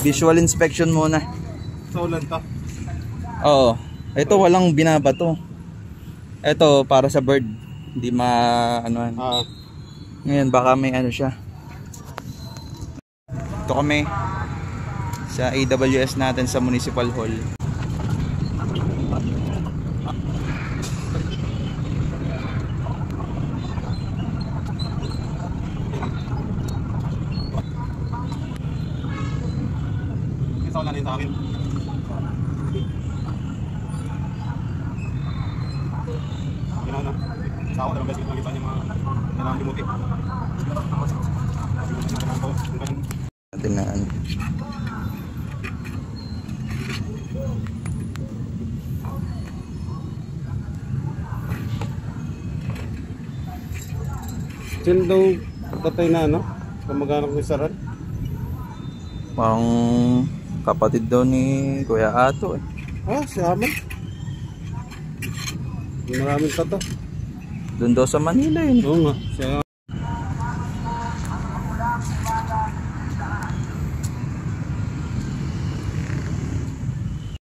Visual inspection muna. Sa ulan to? Oo. Ito walang binabato. Ito para sa bird. Hindi anuhan. Ngayon baka may ano siya. Ito kami sa AWS natin sa Municipal Hall. Sa ulan din sa akin. Ginawa na. Sa ako, dalawang beses nakita niya mga kailangan limuti. Natin na ano. Diyan daw patay na ano? Kamag-anak ni Saran? Parang kapatid daw ni Kuya Ato eh. Si Aman. Maraming tato. Doon daw sa Manila yun. Oo nga. Siya.